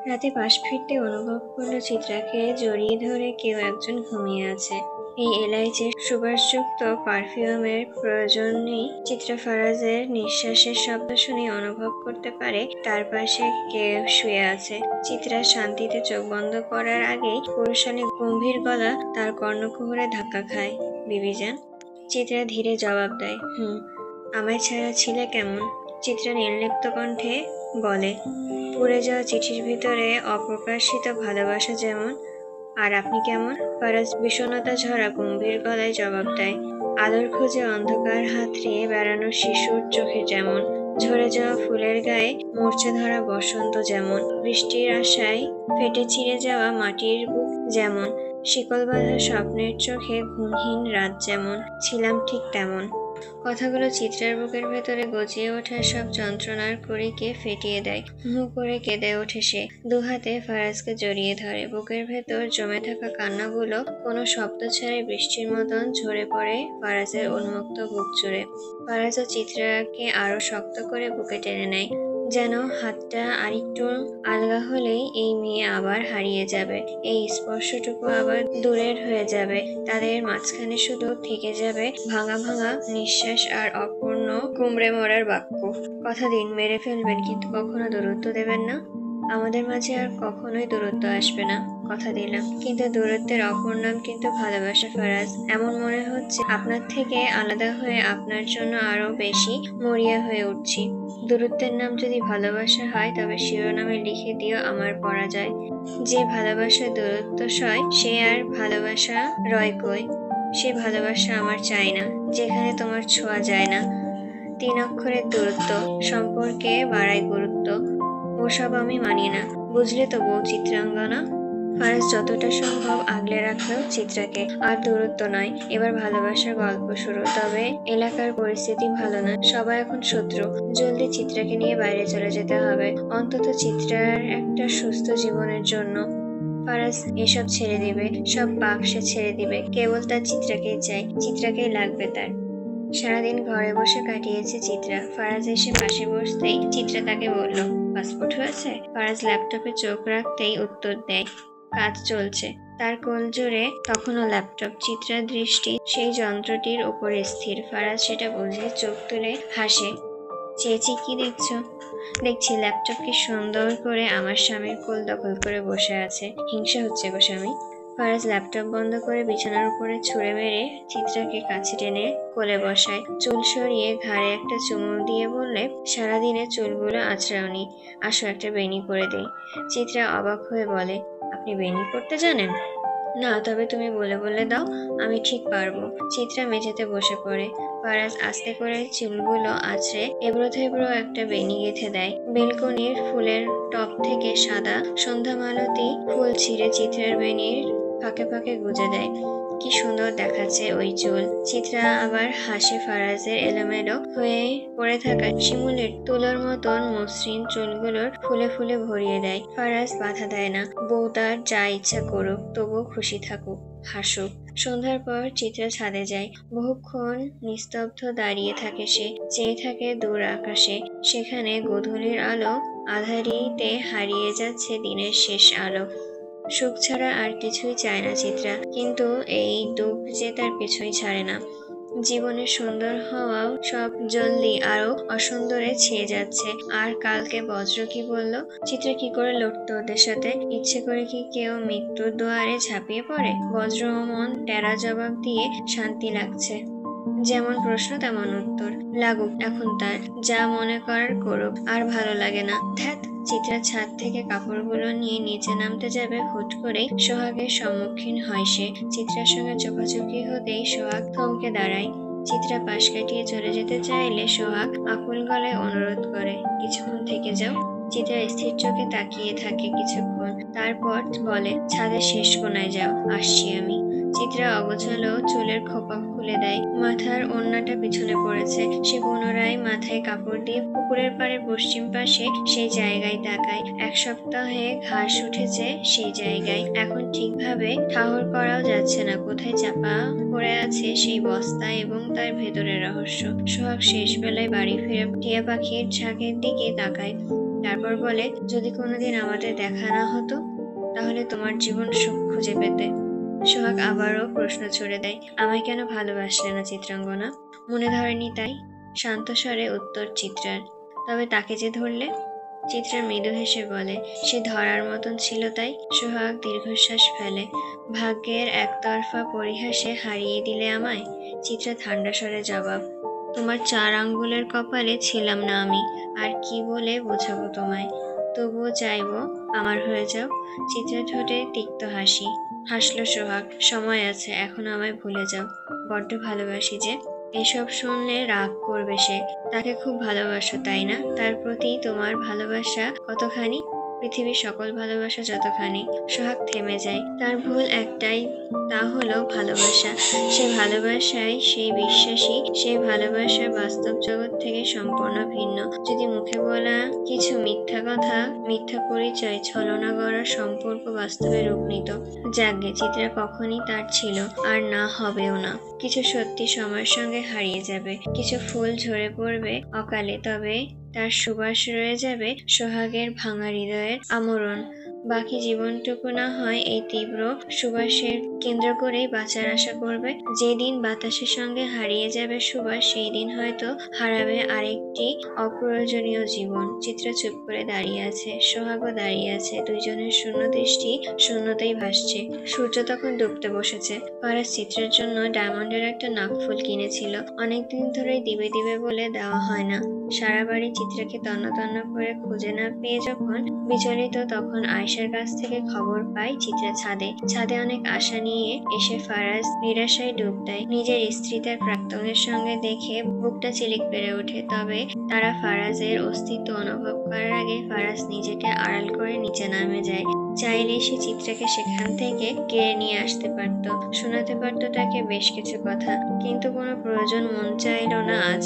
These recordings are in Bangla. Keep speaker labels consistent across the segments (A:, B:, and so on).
A: রাতে পাশ ফিরতে অনুভব করলো চিত্রাকে জড়িয়ে ধরে কেউ একজন ঘুমিয়ে আছে। এই এলাইচির সুবাসযুক্ত পারফিউমের প্রয়োজন নেই। চিত্রা ফারাজের নিঃশ্বাসের শব্দ শুনে অনুভব করতে পারে তার পাশে কেউ শুয়ে আছে। চিত্রা শান্তিতে চোখ বন্ধ করার আগেই পুরুষালী গম্ভীর গলা তার কর্ণকুহরে ধাক্কা খায়। বিবিজান। চিত্রা ধীরে জবাব দেয়, আমায় ছাড়া ছিলে কেমন? চিত্রা নির্লিপ্ত কণ্ঠে বলে, পুড়ে যাওয়া চিঠির ভিতরে অপ্রকাশিত ভালোবাসা যেমন। আর আপনি কেমন? ফারাজ বিষণ্ণতা ঝরা গম্ভীর গলায় জবাব দেয়, আলোর খোঁজে অন্ধকার হাতড়িয়ে বেড়ানো শিশুর চোখে যেমন, ঝরে যাওয়া ফুলের গায়ে মূর্ছে ধরা বসন্ত যেমন, বৃষ্টির আশায় ফেটে চিরে যাওয়া মাটির বুক যেমন, শিকল বাঁধা স্বপ্নের চোখে ঘুমহীন রাত যেমন, ছিলাম ঠিক তেমন। কথাগুলো চিত্রার বুকের ভেতরে গজিয়ে ওঠা সব যন্ত্রণার কড়িকে ফেটিয়ে দেয়। হু করে কেঁদে ওঠে সে, দুহাতে ফারাজকে জড়িয়ে ধরে। বুকের ভেতর জমে থাকা কান্নাগুলো কোনো শব্দ ছাড়াই বৃষ্টির মতন ঝরে পড়ে ফারাজের উন্মুক্ত বুক জুড়ে। ফারাজও চিত্রাকে আরো শক্ত করে বুকে টেনে নেয়, যেন হাতটা আরেকটু আলগা হলেই এই মেয়ে আবার হারিয়ে যাবে, এই স্পর্শটুকু আবার দূরের হয়ে যাবে। তাদের মাঝখানে শুধু থেকে যাবে ভাঙা ভাঙা নিঃশ্বাস আর অপূর্ণ কুমড়ে মরার বাক্য। কথা দিন, মেরে ফেলবেন কিন্তু কখনো দূরত্ব দেবেন না। আমাদের মাঝে আর কখনোই দূরত্ব আসবে না, কথা দিলাম। কিন্তু দূরত্বের অপর নাম কিন্তু ভালোবাসা ফারাজ। এমন মনে হচ্ছে আপনার থেকে আলাদা হয়ে আপনার জন্য আরো বেশি মরিয়া হয়ে উঠছি। দূরত্বের নাম যদি ভালোবাসা হয় তবে শিরোনামে লিখে দিও আমার পরাজয়। যে ভালোবাসা দূরত্ব সয় সে আর ভালোবাসা রয় কই? সে ভালোবাসা আমার চাই না যেখানে তোমার ছোঁয়া যায় না। 3 অক্ষরের দূরত্ব সম্পর্কে বাড়ায় গুরুত্ব, ওসব আমি মানি না, বুঝলে তো বউ চিত্রাঙ্গনা। ফারাজ যতটা সম্ভব আগলে রাখলো চিত্রাকে। আর দূরত্ব নয়, এবার ভালোবাসার গল্প শুরু। তবে এলাকার পরিস্থিতি ভালো না, সবাই এখন শত্রু। জলদি চিত্রাকে নিয়ে বাইরে চলে যেতে হবে, অন্তত চিত্রার একটা সুস্থ জীবনের জন্য। ফারাজ এসব ছেড়ে দিবে, সব পাপ সে ছেড়ে দিবে, কেবল তার চিত্রাকেই চাই, চিত্রাকেই লাগবে তার। সারাদিন ঘরে বসে কাটিয়েছে চিত্রা। ফারাজ এসে পাশে বসতেই চিত্রা তাকে বলল, পাসপোর্ট হয়েছে? ফারাজ ল্যাপটপে চোখ রাখতেই উত্তর দেয়, কাজ চলছে। তার কোল জোরে তখনও ল্যাপটপ। চিত্রার দৃষ্টি সেই যন্ত্রটির উপরে স্থির। ফারাজ সেটা বুঝে চোখ তুলে হাসে। চেয়েছি কি দেখছো? দেখছি ল্যাপটপ কি সুন্দর করে আমার স্বামীর কোল দখল করে বসে আছে। হিংসা হচ্ছে গো স্বামী। ফারাজ ল্যাপটপ বন্ধ করে বিছানার উপরে ছুঁড়ে মেরে চিত্রাকে কাছে টেনে কোলে বসায়। চুল সরিয়ে ঘাড়ে একটা চুমু দিয়ে বললে, সারাদিনে চুলগুলো আঁচড়াওনি, আসো একটা বেনি করে দেই। চিত্রা অবাক হয়ে বলে, আপনি বেনি করতে জানেন? না, তবে তুমি বলে বলে দাও, আমি ঠিক পারবো। চিত্রা মেঝেতে বসে পড়ে। ফারাজ আস্তে করে চুলগুলো আঁচড়ে এবড়ো থেবড়ো একটা বেনি গেঁথে দেয়। বেলকনির ফুলের টব থেকে সাদা সন্ধ্যা মালতী ফুল ছিঁড়ে চিত্রার বেনির ফাঁকে ফাঁকে গুজে দেয়। কি সুন্দর দেখাচ্ছে ওই চুল। চিত্রা আবার হাসে ফারাজের এলোমেলো হয়ে পড়ে থাকা শিমুলের তুলোর মতন মসৃণ চুলগুলোর ফুলে ফুলে ভরিয়ে দেয়। ফারাজ বাধা দেয় না, বউ তার যা ইচ্ছা করুক, তবুও খুশি থাকুক, হাসুক। সন্ধ্যার পর চিত্রা ছাদে যায়। বহুক্ষণ নিস্তব্ধ দাঁড়িয়ে থাকে সে, চেয়ে থাকে দূর আকাশে। সেখানে গোধূলির আলো আঁধারিতে হারিয়ে যাচ্ছে দিনের শেষ আলো। সুখ ছাড়া আর কিছুই চায় না চিত্রা, কিন্তু এই দুঃখ যে তার পিছুই ছাড়ে না। জীবনের সুন্দর হওয়াও সব জলদি আরো অসুন্দরে ছেয়ে যাচ্ছে। আর কালকে বজ্র কি বললো? চিত্রা কি করে লড়তো ওদের সাথে? ইচ্ছে করে কি কেউ মৃত্যুর দুয়ারে ঝাঁপিয়ে পড়ে? বজ্র মন টেরা জবাব দিয়ে শান্তি লাগছে। যেমন প্রশ্ন তেমন উত্তর, লাগুক এখন তার, যা মনে করার করুক, আর ভালো লাগে না। ধ্যাত। চিত্রা ছাদ থেকে কাপড়গুলো নিয়ে নিচে নামতে যাবে, হুট করেই সোহাগের সম্মুখীন হয় সে। চিত্রার সঙ্গে চোখাচোখি হতেই সোহাগ থমকে দাঁড়ায়। চিত্রা পাশ কাটিয়ে চলে যেতে চাইলে সোহাগ আকুল গলায় অনুরোধ করে, কিছুক্ষণ থেকে যাও। চিত্রা স্থির চোখে তাকিয়ে থাকে কিছুক্ষণ, তারপর বলে, ছাদের শেষ কোণায় যাও, আসছি আমি। চিত্রা অগোছালো চুলের খোপা খুলে দেয়, মাথার ওড়নাটা পিছনে পড়েছে। সে পুনরায় মাথায় কাপড় দিয়ে পুকুরের পাড়ে পশ্চিম পাশে সেই জায়গায় তাকায়। 1 সপ্তাহে ঘাস উঠেছে সেই জায়গায়, এখন ঠিকভাবে ঠাহর করাও যাচ্ছে না কোথায় চাপা পড়ে আছে সেই বস্তা এবং তার ভেতরের রহস্য। সোহাগ শেষ বেলায় বাড়ি ফিরে টিয়া পাখির ঝাঁকের দিকে তাকায়। তারপর বলে, যদি কোনোদিন আমাদের দেখা না হতো তাহলে তোমার জীবন সুখ খুঁজে পেতে। সোহাগ আবারও প্রশ্ন ছুড়ে দেয়, আমায় কেন ভালোবাসলে না চিত্রাঙ্গনা? মনে ধরেনি তাই? শান্ত স্বরে উত্তর চিত্রার। তবে তাকে যে ধরলে? চিত্রা মৃদু হেসে বলে, সে ধরার মতন ছিল তাই। সোহাগ দীর্ঘশ্বাস ফেলে। ভাগ্যের একতরফা পরিহাসে হারিয়ে দিলে আমায়? চিত্রা ঠান্ডা স্বরে জবাব, তোমার 4 আঙ্গুলের কপালে ছিলাম না আমি, আর কি বলে বোঝাবো তোমায়? তবুও চাইবো আমার হয়ে যাও। চিত্রা ঠোঁটে তিক্ত হাসি হাসলো সোহাগ, সময় আছে, এখন আমায় ভুলে যাও। বড্ড ভালোবাসি যে। এসব শুনলে রাগ করবে সে। তাকে খুব ভালোবাসো তাই না? তার প্রতি তোমার ভালোবাসা কতখানি? পৃথিবীর সকল ভালোবাসা যতখানি। সোহাগ থেমে যায়। তার ভুল একটাই, তা হলো ভালোবাসা। সে ভালোবাসায় সেই বিশ্বাসী, সেই ভালোবাসা বাস্তব জগৎ থেকে সম্পূর্ণ ভিন্ন। যদি মুখে বলা কিছু মিথ্যা কথা, মিথ্যা পরিচয়, ছলনা গড়া সম্পর্ক বাস্তবে রূপ নিত। যাগ্গে, চিত্রা কখনই তার ছিল, আর না হবেও না। কিছু সত্যি সময়ের সঙ্গে হারিয়ে যাবে, কিছু ফুল ঝরে পড়বে অকালে, তবে তার সুবাস রয়ে যাবে সোহাগের ভাঙা হৃদয়ের আমরণ। বাকি জীবনটুকু না হয় এই তীব্র সুবাসের কেন্দ্র করেই বাঁচার আশা করবে। যেদিন বাতাসের সঙ্গে হারিয়ে যাবে সুবাস, সেই দিন হয়তো হারাবে আরেকটি অপ্রয়োজনীয় জীবন। চিত্রা চুপ করে দাঁড়িয়ে আছে, সোহাগও দাঁড়িয়ে আছে। দুইজনের শূন্য দৃষ্টি শূন্যতেই ভাসছে। সূর্য তখন ডুবতে বসেছে। ফারাজ চিত্রের জন্য ডায়মন্ডের একটা নাকফুল কিনেছিল। অনেকদিন ধরেই দিবে দিবে বলে দেওয়া হয় না। সারা বাড়ি চিত্রাকে তন্ন তন্ন করে খুঁজে না পেয়ে যখন বিচলিত, তখন আয়েশার কাছ থেকে খবর পাই চিত্রা ছাদে অনেক আশা নিয়ে এসে ফারাজ নিরাশায় ডুব দেয়। নিজের স্ত্রী তার প্রাক্তনের সঙ্গে দেখে বুকটা চিলিক পেরে ওঠে। তবে তারা ফারাজের অস্তিত্ব অনুভব করার আগে ফারাজ নিজেকে আড়াল করে নিচে নামে যায়। চাইলে সে চিত্রাকে সেখান থেকে কেড়ে নিয়ে আসতে পারত, শোনাতে পারত তাকে বেশ কিছু কথা, কিন্তু কোনো প্রয়োজন মন চাইলো না আজ।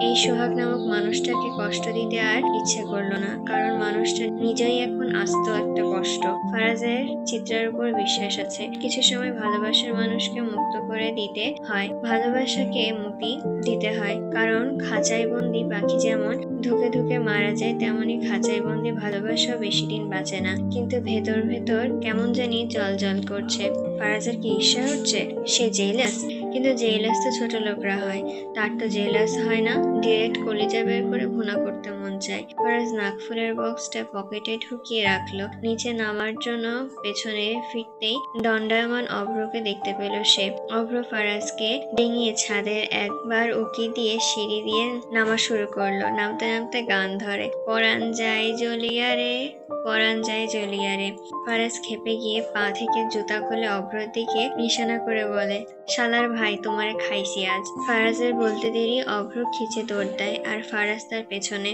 A: এই সোহাগ নামক মানুষটাকে কষ্ট দিতে আর ইচ্ছে করলো না, কারণ মানুষটা নিজেই এখন আস্ত একটা কষ্ট। ফারাজের চিত্রার উপর বিশ্বাস আছে, কিছু সময় ভালোবাসার মানুষকে মুক্ত করে দিতে হয়, ভালোবাসাকে মুক্তি দিতে হয়। কারণ খাঁচায় বন্দি পাখি যেমন ধুকে ধুকে মারা যায়, তেমনি খাঁচায় বন্দি ভালোবাসাও বেশি দিন বাঁচে না। কিন্তু ভেতর ভেতর কেমন জানি জল জল করছে। ফারাজের কি ঈর্ষা হচ্ছে? সে জেলাস, কিন্তু জেলাস তো ছোট লোকরা হয়, তার তো জেলাস হয় না। ডিরেক্ট কলিজা বের করে ভুনা করতে মন চায়। ফারাজ নাকফুলের বক্সটা পকেটে ঢুকিয়ে রাখলো। নিচে নামার জন্য পেছনে ফিরতেই দণ্ডায়মান অভ্রকে দেখতে পেল সে। অভ্র ফারাজকে ডিঙিয়ে ছাদের একবার উকি দিয়ে সিঁড়ি দিয়ে নামা শুরু করলো। নামতে নামতে গান ধরে, পরাণ যায় জ্বলিয়া রে, পরাণ যায় জ্বলিয়া রে। ফারাজ খেপে গিয়ে পা থেকে জুতা খুলে অভ্রর দিকে নিশানা করে বলে, শালার ভাই, তোমারে খাইছি আজ। ফারাজের বলতে দেরি অভ্র খিচে দৌড় দেয়, আর ফারাজ তার পেছনে।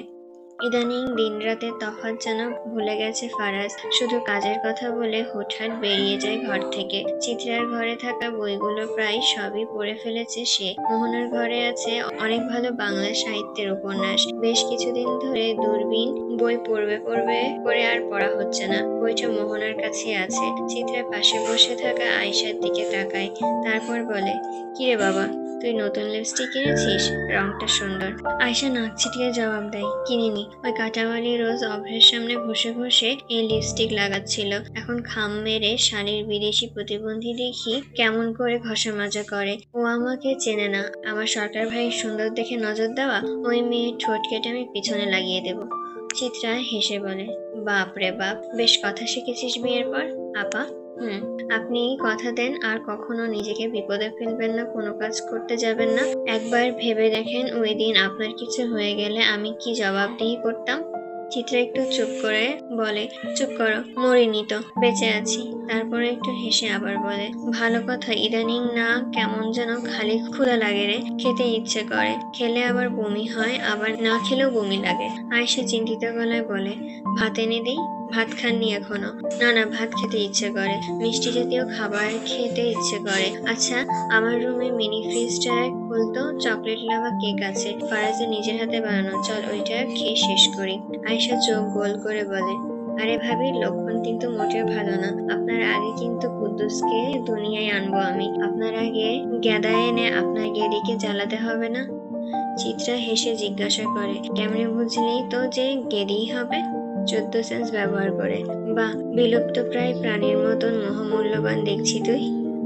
A: ইদানিং দিন রাতের তফাৎ যেন ভুলে গেছে ফারাজ, শুধু কাজের কথা বলে হুটহাট বেরিয়ে যায় ঘর থেকে। চিত্রার ঘরে থাকা বইগুলো প্রায় সবই পড়ে ফেলেছে সে। মোহনার ঘরে আছে অনেক ভালো বাংলা সাহিত্যের উপন্যাস। বেশ কিছুদিন ধরে দূরবীন বই পড়বে পড়বে করে আর পড়া হচ্ছে না। বইটা মোহনার কাছে আছে। চিত্রা পাশে বসে থাকা আয়েশার দিকে তাকায়, তারপর বলে, কিরে বাবা, তুই নতুন লিপস্টিক কিনেছিস? রংটা সুন্দর। আয়েশা নাক ছিটিয়ে জবাব দেয়, কিনিনি। ওই কাঁটাওয়ালি রোজ অভ্রের সামনে বসে বসে এই লিপস্টিক লাগাচ্ছিল। এখন খাম মেরে শালীর বিদেশি প্রতিবন্ধী দেখি কেমন করে ঘষা মাজা করে। ও আমাকে চেনে না। আমার সরকার ভাই সুন্দর দেখে নজর দেওয়া, ওই মেয়ের ঠোঁট কেটে আমি পিছনে লাগিয়ে দেব। চিত্রা হেসে বলে, বাপ রে বাপ, বেশ কথা শিখেছিস বিয়ের পর। আপা, আপনি কথা দেন আর কখনো নিজেকে বিপদে ফেলবেন না, কোনো কাজ করতে যাবেন না। একবার ভেবে দেখেন ওই দিন আপনার কিছু হয়ে গেলে আমি কি জবাবদিহি করতাম। চিত্রা একটু চুপ করে বলে, চুপ করো, মরিনি তো, বেঁচে আছি। তারপরে একটু হেসে আবার বলে, ভালো কথা, ইদানিং না কেমন যেন খালি ক্ষুধা লাগে রে, খেতে ইচ্ছে করে, খেলে আবার বমি হয়, আবার না খেলেও বমি লাগে। আয়েশা চিন্তিত গলায় বলে, ভাত এনে দিই? ভাত খাননি এখনো? না না, ভাত খেতে ইচ্ছে করে, মিষ্টি জাতীয় খাবার খেতে ইচ্ছে করে। আচ্ছা, আমার রুমে মিনি ফ্রিজটা খুলতো, চকলেট লাভা কেক আছে, ফারাজের নিজের হাতে বানানো, চল ওইটা খেয়ে শেষ করি। আয়েশা চোখ গোল করে বলে, আরে ভাবি, লক্ষণ কিন্তু মোটেও ভালো না। আপনার আগে কিন্তু কুদ্দুসকে দুনিয়ায় আনবো আমি। আপনার আগে গেদা এনে আপনার গেরিকে জ্বালাতে হবে না। চিত্রা হেসে জিজ্ঞাসা করে, কেমনে বুঝলি তো যে গেদিই হবে? 14 সেন্স ব্যবহার করে। বাহ, বিলুপ্ত প্রায় প্রাণীর মতন মহামূল্যবান দেখছি তুই।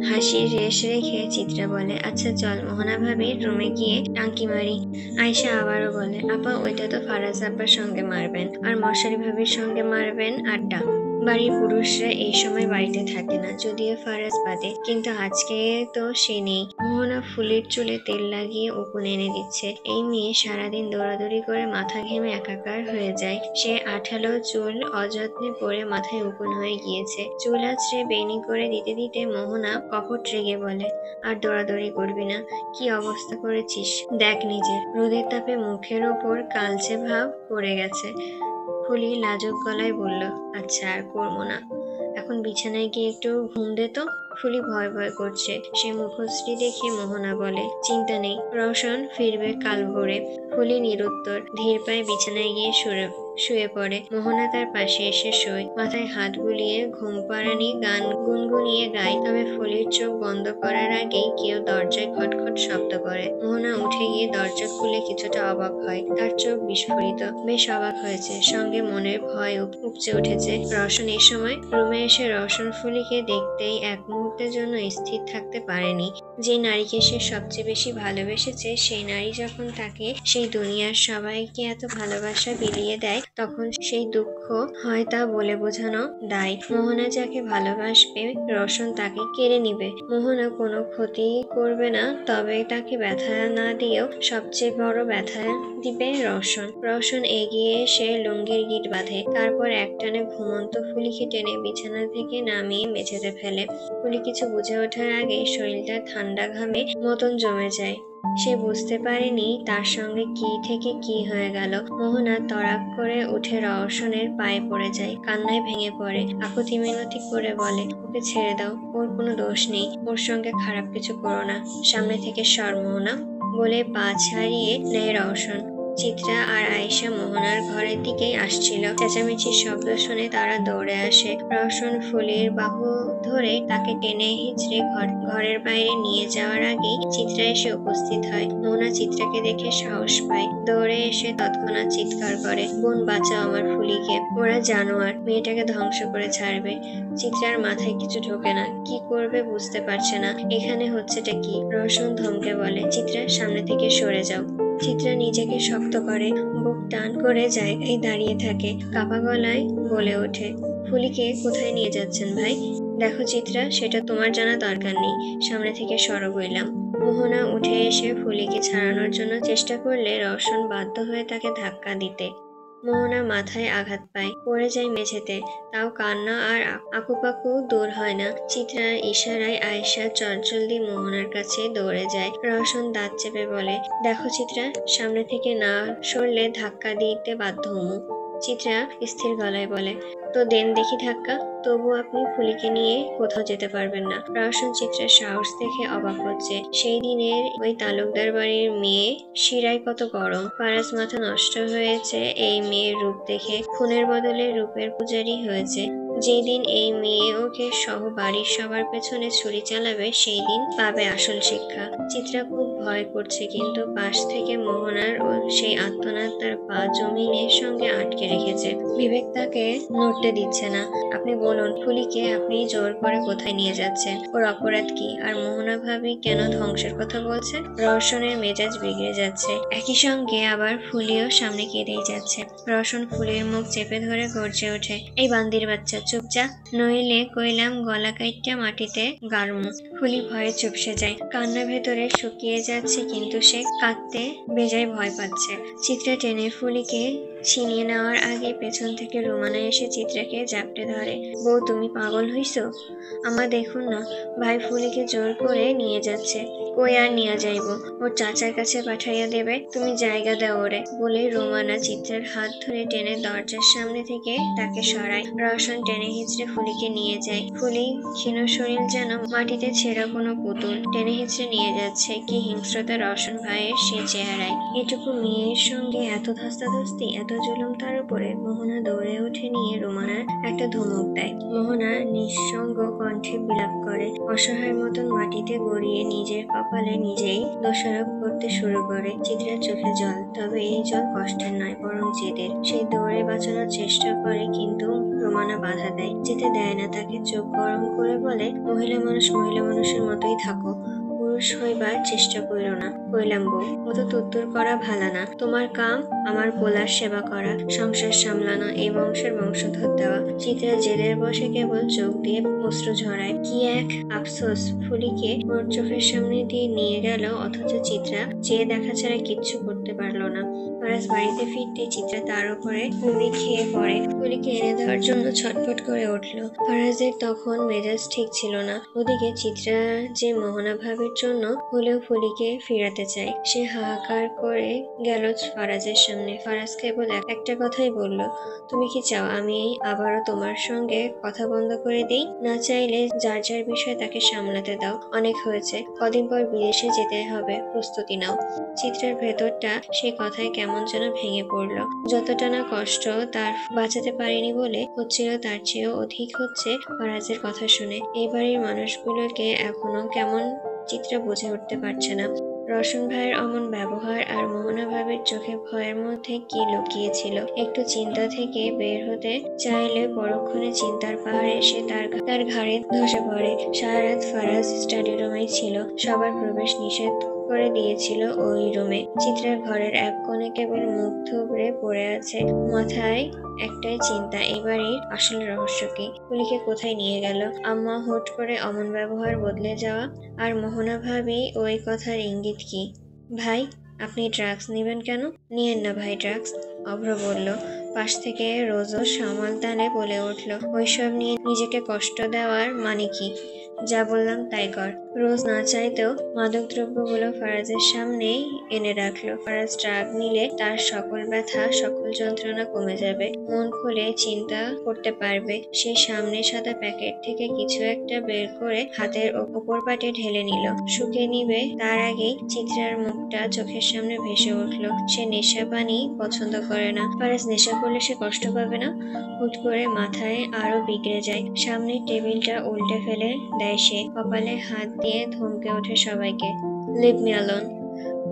A: হাসির রেশ রেখে চিত্রা বলে, আচ্ছা চল মোহনা ভাবির রুমে গিয়ে টাঙ্কি মারি। আয়শা আবারও বলে, আপা ওইটা তো ফারাজ আব্বার সঙ্গে মারবেন, আর মশারি ভাবির সঙ্গে মারবেন আড্ডা। বাড়ির পুরুষরা এই সময় বাড়িতে থাকে না, যদিও ফারাজ বাদে, কিন্তু আজকে তো সে নেই। মোহনা ফুলের চুলে তেল লাগিয়ে উকুন এনে দিচ্ছে। এই মেয়ে সারাদিন দৌড়াদৌড়ি করে মাথা ঘেমে একাকার হয়ে যায়। সে আঠালো চুল অযত্নে পরে মাথায় উকুন হয়ে গিয়েছে। চুল আছড়ে বেনি করে দিতে দিতে মোহনা কপট রেগে বলে, আর দৌড়াদৌড়ি করবি না। কি অবস্থা করেছিস দেখ নিজের। রোদের তাপে মুখের ওপর কালচে ভাব পড়ে গেছে। ফুলি লাজুক গলায় বলল, আচ্ছা আর করবো না, এখন বিছানায় গিয়ে একটু ঘুম দে তো। ফুলি ভয় ভয় করছে। সে মুখশ্রী দেখে মোহনা বলে, চিন্তা নেই, রওশন ফিরবে কাল ভোরে। ফুলি নিরুত্তর ধীর পায়ে বিছানায় গিয়ে শুয়ে পড়ে। মোহনা তার পাশে এসে শোয়, মাথায় হাত বুলিয়ে ঘুম পাড়ানি গান গুনগুনিয়ে গায়। তবে ফুলির চোখ বন্ধ করার আগেই কেউ দরজায় খটখট শব্দ করে। মোহনা উঠে গিয়ে দরজা খুলে কিছুটা অবাক হয়। তার চোখ বিস্ফোরিত, বেশ অবাক হয়েছে, সঙ্গে মনের ভয় উপচে উঠেছে। রওশন এই সময় রুমে এসে রওশন ফুলিকে দেখতেই এক মুহূর্তের জন্য স্থির থাকতে পারেনি। যে নারীকে সে সবচেয়ে বেশি ভালোবেসেছে, সেই নারী যখন তাকে সেই দুনিয়ার সবাইকে এত ভালোবাসা বিলিয়ে দেয়, তখন সেই দুঃখ হয় তা বলে বোঝানো দায়। মোহনা যাকে ভালোবাসবে, রওশন তাকে কেড়ে নিবে। মোহনা কোনো ক্ষতি করবে না, তবে তাকে ব্যথা না দিয়েও সবচেয়ে বড় ব্যথা দিবে রওশন। রওশন এগিয়ে এসে লুঙ্গির গিঁট বাঁধে, তারপর একটানে ঘুমন্ত ফুলিকে টেনে বিছানা থেকে নামিয়ে মেঝেতে ফেলে। ফুলি কিছু বুঝে ওঠার আগে শরীরটা ঠান্ডা ঘামে মতন জমে যায়। সে বুঝতে পারেনি তার সঙ্গে কি থেকে কি হয়ে গেল। মোহনা তড়াক করে উঠে রওশনের পায়ে পড়ে যায়, কান্নায় ভেঙে পড়ে, আকুতি মিনতি করে বলে, ওকে ছেড়ে দাও, ওর কোনো দোষ নেই, ওর সঙ্গে খারাপ কিছু করো না, সামনে থেকে সর মোহনা। বলে পা ছাড়িয়ে নেয় রওশন। চিত্রা আর আয়েশা মোহনার ঘরের দিকেই আসছিল। চেঁচামেচির শব্দ শুনে তারা দৌড়ে আসে। রওশন ফুলির বাহু ধরে তাকে টেনে হিঁচড়ে ঘরের বাইরে নিয়ে যাওয়ার আগেই চিত্রা এসে উপস্থিত হয়। মোহনা চিত্রাকে দেখে সাহস পায়, দৌড়ে এসে তৎক্ষণাৎ চিৎকার করে, বোন বাঁচাও আমার ফুলিকে, ওরা জানোয়ার, মেয়েটাকে ধ্বংস করে ছাড়বে। চিত্রার মাথায় কিছু ঢোকে না, কি করবে বুঝতে পারছে না। এখানে হচ্ছেটা কি? রওশন ধমকে বলে, চিত্রা সামনে থেকে সরে যাও। চিত্রা নিজেকে শক্ত করে, বুক টান করে জায়গায় দাঁড়িয়ে থাকে, কাপা গলায় বলে ওঠে, ফুলিকে কোথায় নিয়ে যাচ্ছেন ভাই? দেখো চিত্রা, সেটা তোমার জানা দরকার নেই, সামনে থেকে সরো বললাম। মোহনা উঠে এসে ফুলিকে ছাড়ানোর জন্য চেষ্টা করলে রওশন বাধ্য হয়ে তাকে ধাক্কা দিতে। মোহনা মাথায় আঘাত পায়, পড়ে যায় মেঝেতে, তাও কান্না আর আকুপাকু দূর হয় না। চিত্রার ইশারায় আয়েশা চটজলদি মোহনার কাছে দৌড়ে যায়। রওশন দাঁত চেপে বলে, দেখো চিত্রা, সামনে থেকে না সরলে ধাক্কা দিতে বাধ্য হমু। চিত্রা স্থির গলায় বলে, তো দেন দেখি ধাক্কা, তবু আপনি ফুলিকে নিয়ে কোথাও যেতে পারবেন না। রওশন চিত্রার সাহস দেখে অবাক হচ্ছে। সেই দিনের ওই তালুকদার বাড়ির মেয়ে শিরায় কত গরম, ফারাজ মাথা নষ্ট হয়েছে এই মেয়ের রূপ দেখে, খুনের বদলে রূপের পূজারি হয়েছে। যেদিন এই মেয়ে ওকে সহ বাড়ির সবার পেছনে ছুরি চালাবে, সেই দিন পাবে আসল শিক্ষা। চিত্রা খুব ভয় করছে, কিন্তু পাশ থেকে মোহনার ও সেই আত্মনাদ তার পা জমিনের সঙ্গে আটকে রেখেছে। বিবেক তাকে নড়তে দিচ্ছে না। আপনি বলুন, ফুলিকে আপনি জোর করে কোথায় নিয়ে যাচ্ছেন? ওর অপরাধ কি? আর মোহনা ভাবি কেন ধ্বংসের কথা বলছে? রওশনের মেজাজ বিগড়ে যাচ্ছে, একই সঙ্গে আবার ফুলিও সামনে কেঁদেই যাচ্ছে। রওশন ফুলির মুখ চেপে ধরে গর্জে ওঠে, এই বান্দির বাচ্চা, চুপ যা, নইলে কইলাম গলা কাইটটা মাটিতে গাড়মু। ফুলি ভয়ে চুপসে যায়, কান্না ভেতরে শুকিয়ে যাচ্ছে, কিন্তু সে কাঁদতে বেজায় ভয় পাচ্ছে। চিত্রা টেনে ফুলিকে ছিনিয়ে নেওয়ার আগে পেছন থেকে রুমানা এসে চিত্রাকে জাপটে ধরে, বউ তুমি পাগল হইছো? আমা দেখুন না, ভাই ফুলিকে জোর করে নিয়ে যাচ্ছে। কই আর নিয়ে যাইব, ওর চাচার কাছে পাঠাইয়া দেবে, তুমি জায়গা দাও ওরে। বলে রোমানা চিত্রার হাত ধরে টেনে দরজার সামনে থেকে তাকে সরায়। রওশন টেনে হিঁচড়ে ফুলিকে নিয়ে যায়। ফুলি ক্ষীণ শরীর যেন মাটিতে ছেঁড়া কোনো পুতুল, টেনে হিঁচড়ে নিয়ে যাচ্ছে। কি হিংস্র হিংস্রতা রওশন ভাইয়ের সে চেহারায়। এটুকু মেয়ের সঙ্গে এত ধস্তাধস্তি, এত জুলুম তার উপরে। মোহনা দৌড়ে উঠে নিয়ে রুমানার একটা ধমক দেয়। মোহনা নিঃসঙ্গ কণ্ঠে বিলাপ করে, অসহায়ের মতন মাটিতে গড়িয়ে নিজের কপালে নিজেই দোষারোপ করতে শুরু করে। চিত্রার চোখে জল, তবে এই জল কষ্টের নয়, বরং জেদের। সে দৌড়ে বাঁচানোর চেষ্টা করে, কিন্তু রুমানা বাধা দেয়, যেতে দেয় না তাকে। চোখ গরম করে বলে, মহিলা মানুষের মতোই থাকো, পুরুষ হইবার চেষ্টা কইরো না। কইলাম বউ, অত তুত্তুর করা ভালা না। তোমার কাম আমার পোলার সেবা করা, সংসার সামলানো, এই বংশের বংশধর দেওয়া। চিত্রা জেদের বসে কেবল চোখ দিয়ে অশ্রু ঝরায়। কি এক আফসোস, ফুলিকে ওর চোখের সামনে দিয়ে নিয়ে গেল, অথচ চিত্রা চেয়ে দেখা ছাড়া কিচ্ছু করতে পারলো না। ফারাজ বাড়িতে ফিরতে চিত্রা তার উপরে হুমড়ি খেয়ে পড়ে। ফুলিকে এনে দেওয়ার জন্য ছটফট করে উঠল। ফারাজের তখন মেজাজ ঠিক ছিল না। ওদিকে চিত্রা যে মোহনা ভাবির জন্য হলেও ফুলিকে ফিরাতে চায়। সে হাহাকার করে গেল ফারাজের সামনে। ফারাজ কেবল একটা কথাই বলল, তুমি কি চাও আমি আবারও তোমার সঙ্গে কথা বন্ধ করে দিই? না চাইলে যার যার বিষয় তাকে সামলাতে দাও, অনেক হয়েছে। কদিন পর বিদেশে যেতে হবে, প্রস্তুতি নাও। চিত্রার ভেতরটা সে কথায় কেমন যেন ভেঙে পড়ল। যতটা না কষ্ট তার বাঁচাতে পারিনি বলে হচ্ছিল, তার চেয়েও অধিক হচ্ছে ফারাজের কথা শুনে। এই বাড়ির মানুষগুলোকে এখনো কেমন চিত্রা বুঝে উঠতে পারছে না। রওশন ভাইয়ের অমন ব্যবহার আর মোহনা ভাবির চোখে ভয়ের মধ্যে কি লুকিয়েছিল। একটু চিন্তা থেকে বের হতে চাইলে পরক্ষণে চিন্তার পাহাড়ে এসে তার ঘাড়ে ধসে পড়ে। সারা রাত ফারাজ স্টাডি রুমেই ছিল। সবার প্রবেশ নিষেধ করে দিয়েছিল ওই রুমে। চিত্রার ঘরের এক কোণে কেবল মুখ থুবড়ে পড়ে আছে। মাথায় একটাই চিন্তা, এবারের আসল রহস্য কি? ফুলিকে কোথায় নিয়ে গেল? আম্মা হুট করে অমন ব্যবহার বদলে যাওয়া, আর মোহনা ভাবি ওই কথার ইঙ্গিত কি? ভাই, আপনি ড্রাগস নেবেন কেন? নিয়েন না ভাই ড্রাগস, অভ্র বলল। পাশ থেকে রোজও সামাল তালে বলে উঠল, ওইসব নিয়ে নিজেকে কষ্ট দেওয়ার মানে কি? যা বললাম তাই কর। রোজ না চাইতেও মাদক দ্রব্যগুলো ফারাজের সামনেই এনে রাখলো। ফারাজ ড্রাগ নিলে তার সকল ব্যথা, সকল যন্ত্রণা কমে যাবে, মন খুলে চিন্তা করতে পারবে। সে সামনে সাদা প্যাকেট থেকে কিছু একটা বের করে হাতের ওপর পাটে ঢেলে নিল। শুকে নিবে তার আগেই চিত্রার মুখটা চোখের সামনে ভেসে উঠল। সে নেশা পানি পছন্দ করে না। ফারাজ নেশা করলে সে কষ্ট পাবে না? হুট করে মাথায় আরো বিগড়ে যায়। সামনের টেবিলটা উল্টে ফেলে দেয় সে। কপালে হাত দিয়ে ধমকে ওঠে সবাইকে, লিভ মি অ্যালোন।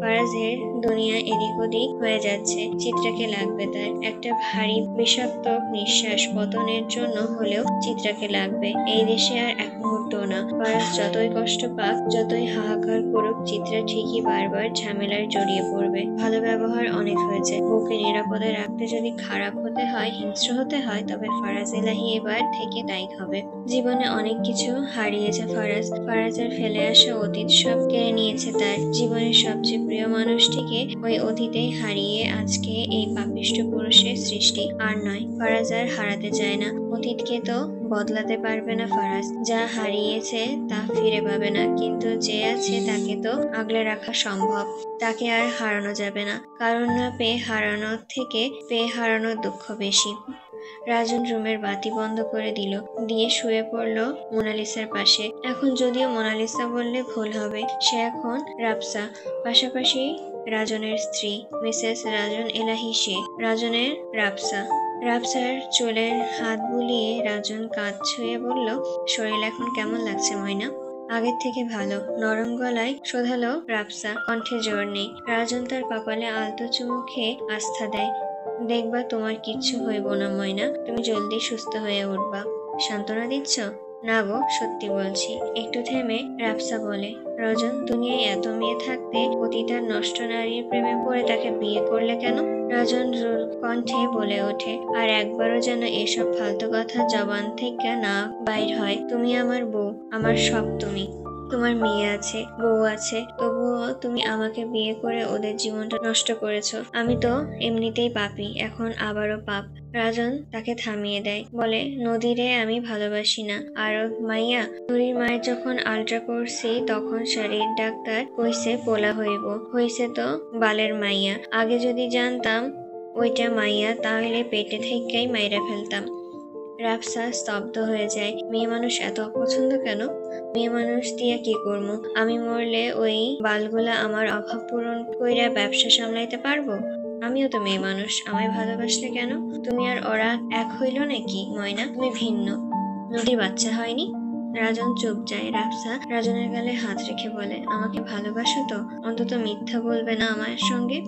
A: ফারাজের দুনিয়া এদিক ওদিক হয়ে যাচ্ছে। চিত্রাকে লাগবে তার। একটা ভারী বিষাক্ত নিঃশ্বাস পতনের জন্য হলেও চিত্রাকে লাগবে। এই দেশে আর এক মুহূর্ত না। ফারাজ যতই কষ্ট পাক, যতই হাহাকার করুক, চিত্রা ঠিকই বারবার ঝামেলায় জড়িয়ে পড়বে। ভালো ব্যবহার অনেক হয়েছে। বউকে নিরাপদে রাখতে যদি খারাপ হতে হয়, হিংস্র হতে হয়, তবে ফারাজ এলাহি এবার থেকে তাই হবে। জীবনে অনেক কিছু হারিয়েছে ফারাজ। ফারাজের ফেলে আসা অতীত সব কেড়ে নিয়েছে তার। জীবনের সবচেয়ে প্রিয় মানুষটিকে ওই অতীতেই হারিয়ে আজকে এই পাপিষ্ঠ পুরুষের সৃষ্টি। আর নয়, ফারাজ আর হারাতে চায় না। অতীতকে তো বদলাতে পারবে না ফারাজ। যা হারিয়েছে তা ফিরে পাবে না, কিন্তু যে আছে তাকে তো আগলে রাখা সম্ভব। তাকে আর হারানো যাবে না। কারণ না পেয়ে হারানোর থেকে পেয়ে হারানোর দুঃখ বেশি। রাজন রুমের বাতি বন্ধ করে দিল, দিয়ে শুয়ে পড়ল মোনালিসার পাশে। এখন যদিও মোনালিসা বললে ভুল হবে, সে এখন রাবসা, পাশাপাশি রাজনের স্ত্রী মিসেস রাজন এলাহি। সে রাজনের রাবসা। রাবসার চুলের হাত বুলিয়ে রাজন কাঁধ ছুঁয়ে বলল, শরীর এখন কেমন লাগছে ময়না? আগের থেকে ভালো, নরম গলায় শোধালো রাবসা, কণ্ঠে জোর নেই। রাজন তার কপালে আলতো চুমু খেয়ে আস্থা দেয়, দেখবা তোমার কিচ্ছু হইব না ময়না, তুমি জলদি সুস্থ হয়ে উঠবা। সান্ত্বনা দিচ্ছ? না গো, সত্যি বলছি। একটু থেমে রাবসা বলে, রজন, দুনিয়ায় এত মেয়ে থাকতে অতীতার নষ্ট নারীর প্রেমে পড়ে তাকে বিয়ে করলে কেন? রাজন রুর কণ্ঠে বলে ওঠে, আর একবারও যেন এসব ফালতু কথা জবান থেকে না বাইর হয়। তুমি আমার বউ, আমার সব তুমি। তোমার মেয়ে আছে, বউ আছে, তবুও তুমি আমাকে বিয়ে করে ওদের জীবনটা নষ্ট করেছো। আমি তো এমনিতেই পাপী, এখন আবারও পাপ। রাজন তাকে থামিয়ে দেয়, বলে, নদীরে আমি ভালোবাসি না। আর মাইয়া, নুরির মায়ের যখন আলট্রা করছি তখন শরীর ডাক্তার কইছে পোলা হইব, হইছে তো বালের মাইয়া। আগে যদি জানতাম ওইটা মাইয়া, তাহলে পেটে থেকেই মাইরা ফেলতাম। রাফসা স্তব্ধ হয়ে যায়। মেয়ে মানুষ এত অপছন্দ কেন? মেয়ে মানুষ দিয়া কি করবো? আমি মরলে ওই বালগুলা আমার অভাব পূরণ কইরা ব্যবসা সামলাইতে পারবো? আমিও তো মেয়ে মানুষ, আমায় ভালোবাসলে কেন? তুমি আর ওরা এক হইল নাকি ময়না? তুমি ভিন্ন। নদীর বাচ্চা হয়নি? রাজন চুপ যায়। রাফসা রাজনের গালে হাত রেখে বলে, আমাকে ভালোবাসো তো? অন্তত মিথ্যা বলবে না আমার সঙ্গে।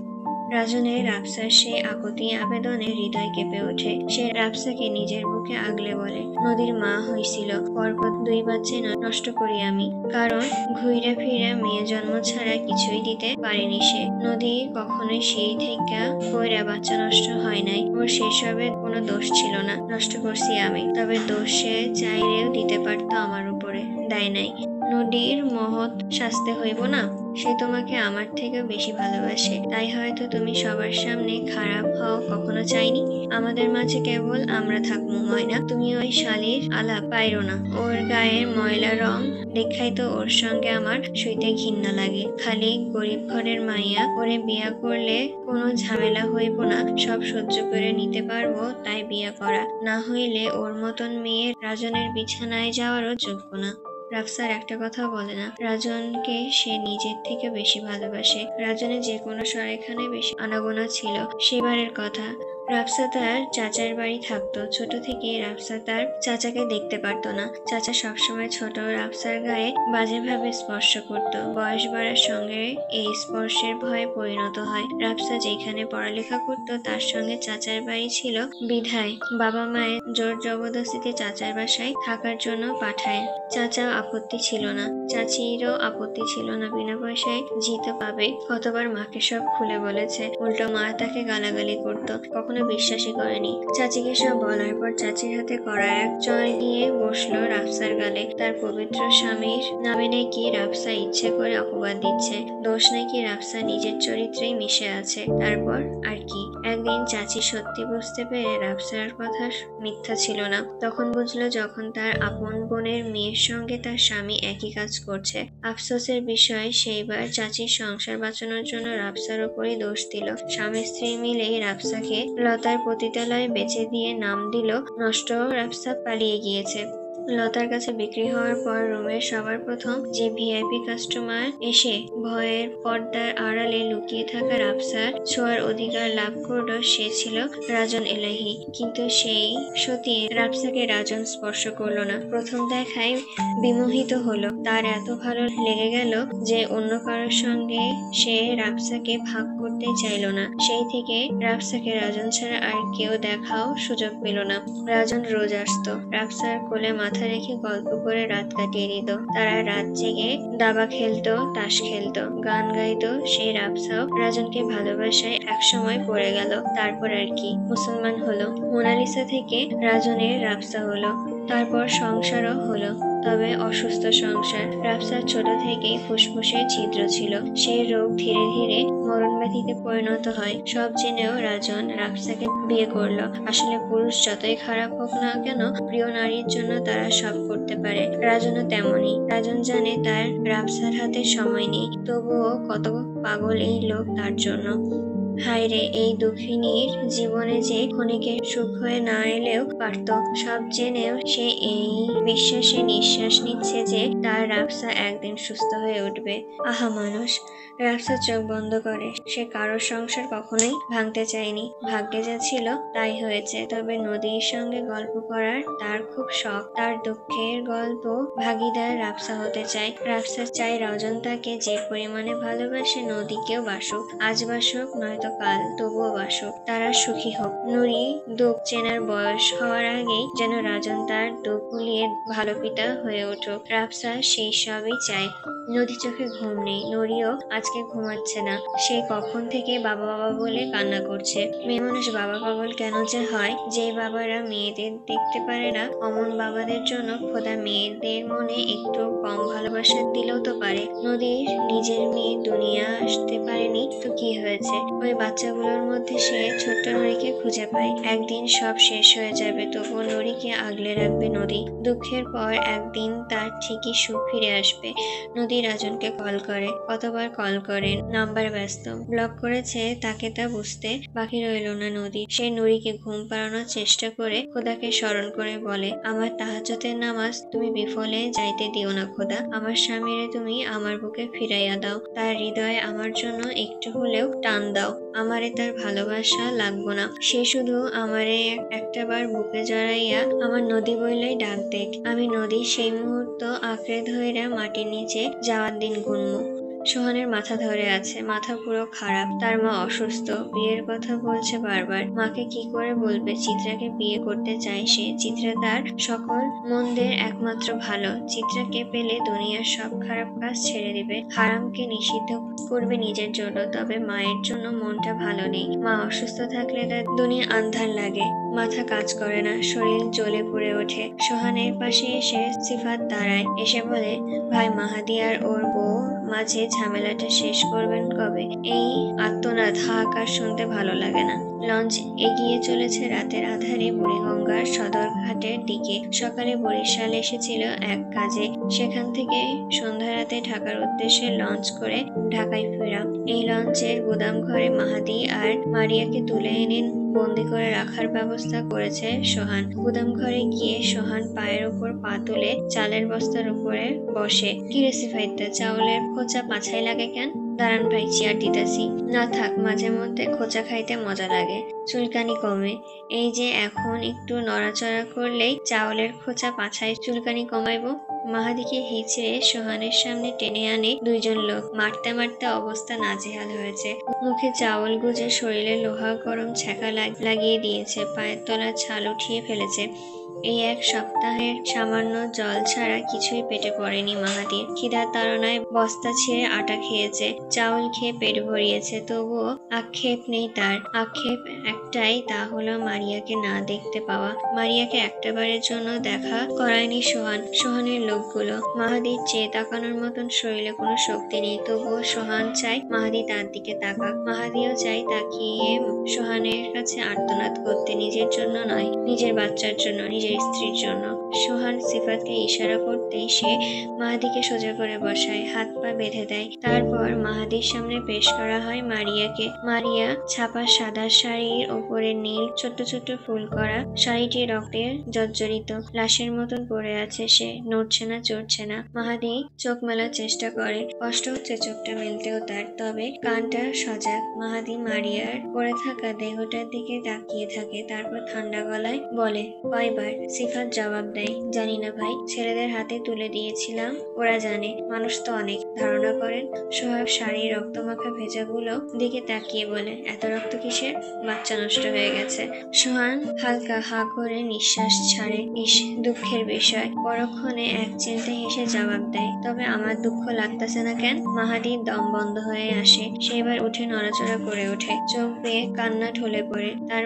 A: রাজনের রাফসার সেই আকুতি আবেদনে হৃদয় কেঁপে ওঠে। সে রাফসাকে নিজের বুকে আগলে বলে, নদীর মা হইছিল, পরপর 2 বাচ্চা নষ্ট করি আমি। কারণ ঘুইরা ফিরা মেয়ে জন্ম ছাড়া কিছুই দিতে পারেনি সে। নদী কখনোই সেই থেকে কইরা বাচ্চা নষ্ট হয় নাই। ওর সেসবে কোনো দোষ ছিল না। নষ্ট করছি আমি। তবে দোষ সে চাইলেও দিতে পারতো আমার উপরে, দেয় নাই। নদীর মহৎ শাস্তে হইব না? সে তোমাকে আমার থেকেও বেশি ভালোবাসে, তাই হয়তো তুমি সবার সামনে খারাপ হও কখনো চাইনি। আমাদের মাঝে কেবল আমরা থাকবো ময়না। তুমি ওই শালির আলাপ পাইরো না। ওর গায়ের ময়লা রং দেখাই তো ওর সঙ্গে আমার শুইতে ঘৃণা লাগে। খালি গরিব ঘরের মাইয়া, ওরে বিয়া করলে কোনো ঝামেলা হইব না, সব সহ্য করে নিতে পারবো, তাই বিয়া করা। না হইলে ওর মতন মেয়ে রাজনের বিছানায় যাওয়ারও যোগ্য না। রাফসার একটা কথাও বলে না। রাজনকে সে নিজের থেকে বেশি ভালোবাসে। রাজনের যে কোনো স্বরেখানে বেশি আনাগোনা ছিল। সেবারের কথা, রাফসা তার চাচার বাড়ি থাকতো। ছোট থেকে রাফসা তার চাচাকে দেখতে পারতো না। চাচা সবসময় ছোট রাফসার গায়ে বাজেভাবে স্পর্শ করত। বয়স বাড়ার সঙ্গে এই স্পর্শের ভয়ে পরিণত হয়। রাফসা যেখানে পড়ালেখা করত তার সঙ্গে চাচার বাড়ি ছিল বিধায় বাবা মায়ের জোর জবরদস্তিতে চাচার বাসায় থাকার জন্য পাঠায়। চাচা আপত্তি ছিল না, চাচিরও আপত্তি ছিল না। বিনা পয়সায় জিতে পাবে। কতবার মাকে সব খুলে বলেছে, উল্টো মা তাকে গালাগালি করত, কখনো বিশ্বাসই করেনি। চাচিকে সব বলার পর চাচির হাতে কড়া এক চড় দিয়ে বসলো রাফসার গালে। তার পবিত্র স্বামীর নামে নাকি রাফসা ইচ্ছে করে অপবাদ দিচ্ছে। দোষ নাকি রাফসা নিজের চরিত্রেই মিশে আছে। তারপর আর কি? একদিন চাচি সত্যি বুঝতে পেরে রাফসার কথা মিথ্যা ছিল না। তখন বুঝলো যখন তার আপন বোনের মেয়ের সঙ্গে তার স্বামী একই কাজ করছে। আফসোসের বিষয়, সেইবার চাচির সংসার বাঁচানোর জন্য রাফসার উপরই দোষ দিল। স্বামী স্ত্রী মিলেই রাফসাকে লতার পতিতালয়ে বেচে দিয়ে নাম দিল নষ্ট। রাফসা পালিয়ে গিয়েছে। লতার কাছে বিক্রি হওয়ার পর রুমের সবার প্রথম যে ভিআইপি কাস্টমার এসে ভয়ের পর্দার আড়ালে লুকিয়ে থাকা রাফসার ছোঁয়ার অধিকার লাভ করলো সে ছিল রাজন এলাহি। কিন্তু সেই সত্যি রাফসাকে রাজন স্পর্শ করলো না। প্রথম দেখায় বিমোহিত হলো। তার এত ভালো লেগে গেল যে অন্য কারোর সঙ্গে সে রাফসাকে ভাগ করতে চাইল না। সেই থেকে রাফসাকে রাজন ছাড়া আর কেউ দেখাও সুযোগ পেল না। রাজন রোজ আসতো, রাফসার কোলে মাথা রেখে গল্প করে রাত কাটিয়ে দিত। তারা রাত জেগে দাবা খেলতো, তাস খেলতো, গান গাইতো। সেই রাফসাও রাজনকে ভালোবাসায় একসময় পড়ে গেল। তারপর আর কি, মুসলমান হলো। মোনালিসা থেকে রাজনের রাফসা হলো। তারপর সংসারও হলো, তবে অসুস্থ সংসার। রাফসার ছোট থেকেই ফুসফুসে ছিদ্র ছিল। সেই রোগ ধীরে ধীরে মরণ ব্যাধিতে পরিণত হয়। সব জেনেও রাজন রাফসাকে বিয়ে করলো। আসলে পুরুষ যতই খারাপ হোক না কেন, প্রিয় নারীর জন্য তারা সব করতে পারে। রাজনও তেমনই। রাজন জানে তার রাফসার হাতে সময় নেই, তবুও কত পাগল এই লোক তার জন্য। হায় রে, এই দুঃখিনীর জীবনে যে ক্ষণিকের সুখ হয়ে না এলেও পারত। সব জেনেও সে এই বিশ্বাসে নিঃশ্বাস নিচ্ছে যে তার রাফসা একদিন সুস্থ হয়ে উঠবে। আহা মানুষ! রাফসা চোখ বন্ধ করে। সে কারোর সংসার কখনোই ভাঙতে চায়নি। ভাগ্যে যা ছিল তাই হয়েছে। তবে নদীর সঙ্গে গল্প করার তার খুব শখ। তার দুঃখের গল্প ভাগিদার রাফসা হতে চায়। রাফসা চায় রাজন তাকে যে পরিমাণে ভালোবাসে নদীকেও বাসুক। আজ বাসুক নয়তো কাল, তবুও বাসুক। তারা সুখী হোক। নুরি দুঃখ চেনার বয়স হওয়ার আগেই যেন রাজন তার দুঃখ ভুলিয়ে ভালো পিতা হয়ে উঠুক। রাফসা সেই সবই চায়। নদী চোখে ঘুম নেই। নুরিও আজকে ঘুমাচ্ছে না। সে কখন থেকে বাবা বাবা বলে কান্না করছে। মেয়ে মানুষ বাবা পাগল কেন যে হয়? যে বাবারা মেয়েদের দেখতে পারে না, অমন বাবাদের জন্য খোদা মেয়েদের মনে একটু কম ভালোবাসা দিলেও তো পারে। নদীর নিজের মেয়ে দুনিয়া আসতে পারেনি তো কি হয়েছে? ওই ওই বাচ্চাগুলোর মধ্যে সে ছোট্ট নদীকে খুঁজে পায়। একদিন সব শেষ হয়ে যাবে, তবুও নদীকে আগলে রাখবে নদী। দুঃখের পর একদিন তার ঠিকই সুখ ফিরে আসবে। নদী রাজনকে কল করে, কতবার কল করে, নাম্বার ব্যস্ত, ব্লক করেছে তাকে তা বুঝতে বাকি রইল না নদী। সে নুরিকে ঘুম পাড়ানোর চেষ্টা করে খোদাকে স্মরণ করে বলে, আমার তাহাজ্জুদের নামাজ তুমি বিফলে যাইতে দিও না খোদা। আমার স্বামীরে তুমি আমার বুকে ফিরাইয়া দাও, তার হৃদয়ে আমার জন্য একটু হলেও টান দাও। আমারে তার ভালোবাসা লাগবো না, সে শুধু আমারে একটাবার বুকে জড়াইয়া আমার নদী বইলেই ডাক দেখ। আমি নদী সেই মুহূর্ত আঁকড়ে ধইরা মাটির নিচে যাওয়ার দিন গুনমু। সোহানের মাথা ধরে আছে, মাথা পুরো খারাপ। তার মা অসুস্থ, বিয়ের কথা বলছে বারবার। মাকে কি করে বলবে চিত্রাকে বিয়ে করতে চায় সে? চিত্রা তার সকল মন্দের একমাত্র ভালো। চিত্রাকে পেলে দুনিয়ার সব খারাপ কাজ ছেড়ে দিবে, হারামকে নিষিদ্ধ করবে নিজের জন্য। তবে মায়ের জন্য মনটা ভালো নেই। মা অসুস্থ থাকলে তার দুনিয়া আন্ধার লাগে, মাথা কাজ করে না, শরীর জ্বলে পুড়ে ওঠে। সোহানের পাশে এসে সিফাত দাঁড়ায়, এসে বলে, ভাই মাহাদি আর ওর বউ মাঝে ঝামেলাটা শেষ করবেন কবে? এই আত্মনাদ হাহাকার শুনতে ভালো লাগে না। লঞ্চ এগিয়ে চলেছে রাতের আধারে বুড়িগঙ্গার সদরঘাটের দিকে। সকালে বরিশাল এসেছিল এক কাজে, সেখান থেকে সন্ধ্যা রাতে ঢাকার উদ্দেশ্যে লঞ্চ করে ঢাকায় ফেরা। এই লঞ্চের গুদাম ঘরে মাহাদি আর মারিয়াকে তুলে এনে বন্দি করে রাখার ব্যবস্থা করেছে সোহান। গুদাম ঘরে গিয়ে সোহান পায়ের উপর পা তুলে চালের বস্তার উপরে বসে। কি রেসিফাইতে চাউলের খোঁচা পাছাই লাগে কেন? দাঁড়ান ভাই, চেয়ার দিতাছি। না থাক, মাঝে মধ্যে খোঁচা খাইতে মজা লাগে, চুলকানি কমে। এই যে এখন একটু নড়াচড়া করলেই চাউলের খোঁচা পাছায় চুলকানি কমাইবো। মাহাদিকে হিচড়ে সোহানের সামনে টেনে আনে দুইজন লোক। মারতে মারতে অবস্থা নাজেহাল হয়েছে। মুখে চাউল গুজে শরীরে লোহা গরম ছ্যাঁকা লাগিয়ে দিয়েছে, পায়ের তলার ছাল উঠিয়ে ফেলেছে। এই এক সপ্তাহের সামান্য জল ছাড়া কিছুই পেটে পড়েনি মাহাদির। খিদার তাড়নায় বস্তা ছিঁড়ে আটা খেয়েছে, চাউল খেয়ে পেট ভরিয়েছে, তবুও আক্ষেপ নেই তার। আক্ষেপ একটাই, তা হলো মারিয়াকে না দেখতে পাওয়া। মারিয়াকে একটাবারের জন্য দেখা করায়নি সোহান। সোহানের লোকগুলো মাহাদির চেয়ে তাকানোর মতন শরীরে কোনো শক্তি নেই, তবুও সোহান চায় মাহাদি তার দিকে তাকাক। মাহাদিও চায় তাকিয়ে সোহানের কাছে আর্তনাদ করতে, নিজের জন্য নয়, নিজের বাচ্চার জন্য, নিজের স্ত্রীর জন্য। সোহান সিফাতকে ইশারা করতেই সে মাহাদিকে সোজা করে বসায়, হাত পা বেঁধে দেয়। তারপর মাহাদির সামনে পেশ করা হয় মারিয়াকে। মারিয়া ছাপা সাদা শাড়ির ওপরে নীল ছোট্ট ছোট্ট ফুল করা। শাড়িটি রক্তে জর্জরিত, লাশের মতন পড়ে আছে সে, নড়ছে না, চড়ছে না। মাহাদি চোখ মেলার চেষ্টা করে, কষ্ট হচ্ছে চোখটা মেলতেও তার, তবে কানটা সজাগ। মাহাদি মারিয়ার পড়ে থাকা দেহটার দিকে তাকিয়ে থাকে, তারপর ঠান্ডা গলায় বলে, কয়বার? সিফাত জবাব দেয়, জানি না ভাই, ছেলেদের হাতে তুলে দিয়েছিলাম, ওরা জানে। মানুষ তো অনেক। ধারণা করেন। সোহাগ শাড়ির রক্তমাখা ভেজাগুলো দিকে তাকিয়ে বলে, এত রক্ত কিসের? বাচ্চা নষ্ট হয়ে গেছে। সোহান হালকা হা করে নিঃশ্বাস ছাড়ে। ইস, দুঃখের বিষয়। পরক্ষণে এক চিলতে হেসে জবাব দেয়, তবে আমার দুঃখ লাগতেছে না কেন? মাহাদির দম বন্ধ হয়ে আসে, সে এবার উঠে নড়াচড়া করে ওঠে, চোখ বেয়ে কান্না ঢলে পড়ে তার।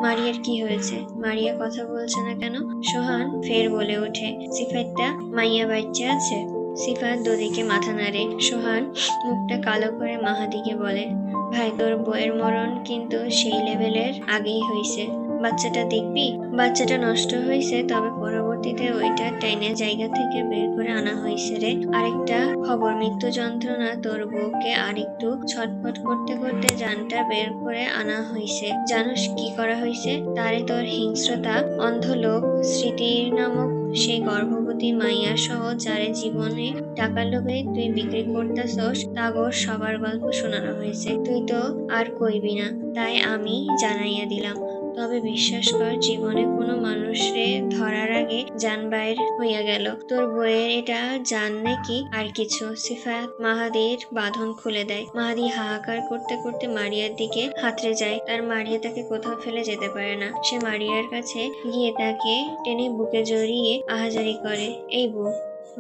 A: মারিয়ার কি হয়েছে? মারিয়া কথা বলছে না কেন? সোহান ফের বলে ওঠে, সিফাতটা মাইয়া বাচ্চা আছে। সিফাত দুদিকে মাথা নাড়ে। সোহান মুখটা কালো করে মাহাদিকে বলে, ভাই তোর বউয়ের মরণ কিন্তু সেই লেভেলের আগেই হইছে। বাচ্চাটা দেখবি? বাচ্চাটা নষ্ট হয়েছে, তবে পরবর্তীতে ওইটা টেনে জায়গা থেকে বের করে আনা হয়েছে রে। আরেকটা খবর, মৃত্যু যন্ত্রণা তোর বউকে আরেকটু ছটফট করতে করতে জানটা বের করে আনা হয়েছে। জানোস কি করা হয়েছে? তারে তোর হিংস্রতা, অন্ধ লোক, স্মৃতির নামক সেই গর্ভবতী মাইয়া সহ যারে জীবনে টাকার লোভে তুই বিক্রি করতেছস, তাগর সবার গল্প শোনানো হয়েছে। তুই তো আর কইবি না, তাই আমি জানাইয়া দিলাম। তবে বিশ্বাস কর, জীবনে কোনো মানুষরে ধরার আগে জান বাইর হইয়া গেল। তোর বইয়ের এটা জান নাকি আর কিছু? সিফাত মাহাদির বাঁধন খুলে দেয়। মাহাদি হাহাকার করতে করতে মারিয়ার দিকে হাতড়ে যায়। তার মারিয়া তাকে কোথাও ফেলে যেতে পারে না। সে মারিয়ার কাছে গিয়ে তাকে টেনে বুকে জড়িয়ে আহাজারি করে, এই বউ,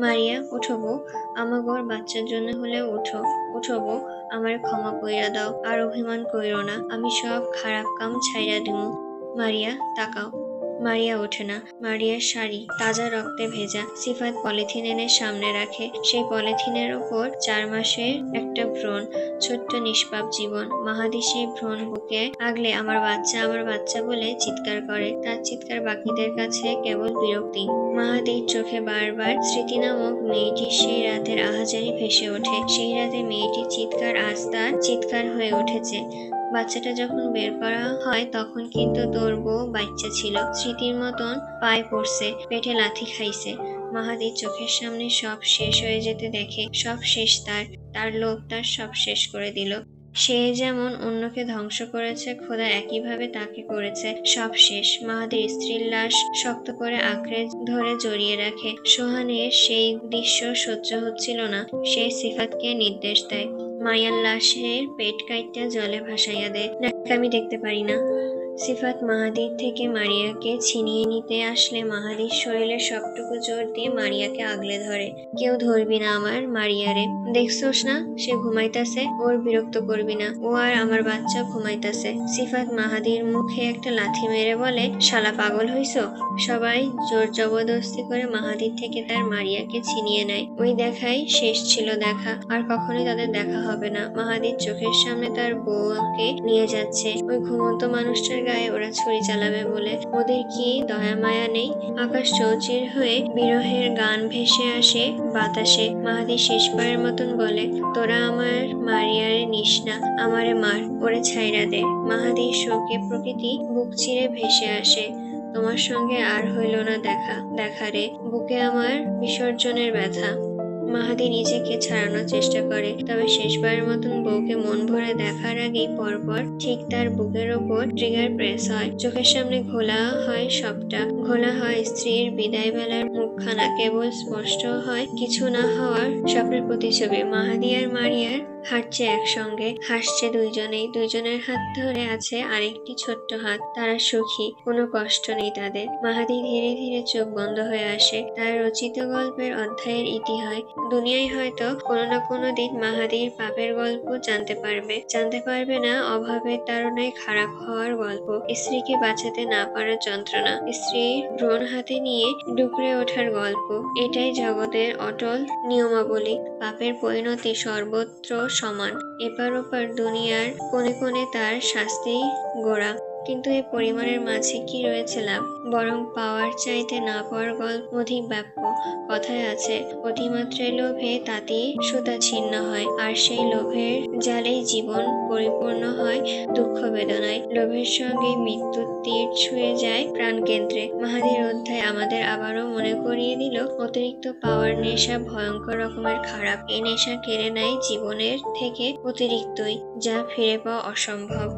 A: মারিয়া উঠো বউ, আমাগোর বাচ্চার জন্য হলেও উঠো, উঠো বউ, আমার ক্ষমা কইরা দাও, আর অভিমান কইরো না, আমি সব খারাপ কাম ছাইরা দিমু। মারিয়া তাকাও। মারিয়া ওঠে না। মারিয়ার শাড়ি তাজা রক্তে ভেজা। সিফাত পলিথিন এনে সামনে রাখে। সেই পলিথিনের ওপর 4 মাসের একটা ভ্রূণ, ছোট্ট নিষ্পাপ জীবন। মাহাদি সেই ভ্রূণ বুকে আগলে আমার বাচ্চা বলে চিৎকার করে। তার চিৎকার বাকিদের কাছে কেবল বিরক্তি। মাহাদির চোখে বারবার স্মৃতি নামক মেয়েটির সেই রাতের আহাজারি ভেসে ওঠে। সেই রাতে মেয়েটির চিৎকার আজ তার চিৎকার হয়ে উঠেছে। বাচ্চাটা যখন বের করা হয় তখন কিন্তু তোর বউ বাচ্চা ছিল। স্মৃতির মতন পায়ে পড়ছে, পেটে লাথি খাইছে। মাহাদির চোখের সামনে সব শেষ হয়ে যেতে দেখে। সব শেষ তার লোভ তার সব শেষ করে দিল। সে যেমন অন্যকে ধ্বংস করেছে, খোদা একইভাবে তাকে করেছে। সব শেষ। মাহাদির স্ত্রীর লাশ শক্ত করে আঁকড়ে ধরে জড়িয়ে রাখে। সোহানের সেই দৃশ্য সহ্য হচ্ছিল না। সে সিফাতকে নির্দেশ দেয়, মায়ার লাশের পেট কাইটটা জলে ভাসাইয়া দে। নাকি আমি দেখতে পারি না। সিফাত মাহাদির থেকে মারিয়াকে ছিনিয়ে নিতে আসলে মাহাদির শরীরে সবটুকু জোর দিয়ে মারিয়াকে আগলে ধরে। কেউ ধরবি না আমার মারিয়ারে, দেখছোস না সে ঘুমাইতাছে, ওর বিরক্ত করবি না, ও আর আমার বাচ্চা ঘুমাইতাছে। সিফাত মাহাদির মুখে একটা লাথি মেরে বলে, শালা পাগল হইছো? সবাই জোর জবরদস্তি করে মাহাদির থেকে তার মারিয়াকে ছিনিয়ে নেয়। ওই দেখাই শেষ ছিল দেখা, আর কখনোই তাদের দেখা হবে না। মাহাদির চোখের সামনে তার বউকে নিয়ে যাচ্ছে। ওই ঘুমন্ত মানুষটার গায়ে ওরা ছুরি চালাবে বলে ওদের কি দয়া মায়া নেই? আকাশ চৌচির হয়ে বিরহের গান ভেসে আসে বাতাসে। মাহাদি শেষবারের মতন বলে, তোরা আমার মারিয়ারে নিস না, আমারে মার, ওরে ছাইরা দে। মাহাদির শোকে প্রকৃতি বুক চিরে ভেসে আসে। তোমার সঙ্গে আর হইল না দেখা রে, বুকে আমার বিসর্জনের ব্যথা। মাহাদি নিজেকে ছাড়ানোর চেষ্টা করে, তবে শেষবারের মতন বউকে মন ভরে দেখার আগেই পরপর ঠিক তার বুকের ওপর ট্রিগার প্রেস হয়। চোখের সামনে ঘোলা হয় সবটা। ঘোলা হয় স্ত্রীর বিদায় বেলার মুখখানা, কেবল স্পষ্ট হয় কিছু না হওয়ার স্বপ্নের প্রতিছবি। মাহাদি আর মারিয়ার হাঁটছে একসঙ্গে, হাসছে দুইজনেই। দুইজনের হাত ধরে আছে আরেকটি ছোট্ট হাত। তারা সুখী, কোনো কষ্ট নেই তাদের। মাহাদি ধীরে ধীরে চোখ বন্ধ হয়ে আসে। তার রচিত গল্পের অধ্যায়ের ইতি হয়। দুনিয়ায় হয়তো কোনো না কোনো দিন মাহাদির পাপের গল্প জানতে পারবে না অভাবের তাড়নায় খারাপ হওয়ার গল্প, স্ত্রীকে বাঁচাতে না পারার যন্ত্রণা, স্ত্রীর ভ্রূণ হাতে নিয়ে ডুকরে ওঠার গল্প। এটাই জগতের অটল নিয়মাবলী। পাপের পরিণতি সর্বত্র সমান। এপার ওপার দুনিয়ার কোণে কোণে তার শাস্তি গোড়া। কিন্তু এই পরিমাণের মাঝে কি রয়েছে লাভ? বরং পাওয়ার চাইতে না পাওয়ার গল্প অধিক ব্যাপ্য। কথায় আছে, অতিমাত্রায় লোভে তাঁতি সুতা ছিন্ন হয়, আর সেই লোভের জালেই জীবন পরিপূর্ণ হয় দুঃখ বেদনায়। লোভের সঙ্গে মৃত্যুর তীর ছুঁয়ে যায় প্রাণকেন্দ্রে। মাহাদির অধ্যায় আমাদের আবারও মনে করিয়ে দিল, অতিরিক্ত পাওয়ার নেশা ভয়ঙ্কর রকমের খারাপ। এই নেশা কেড়ে নেয় জীবনের থেকে অতিরিক্তই, যা ফিরে পাওয়া অসম্ভব।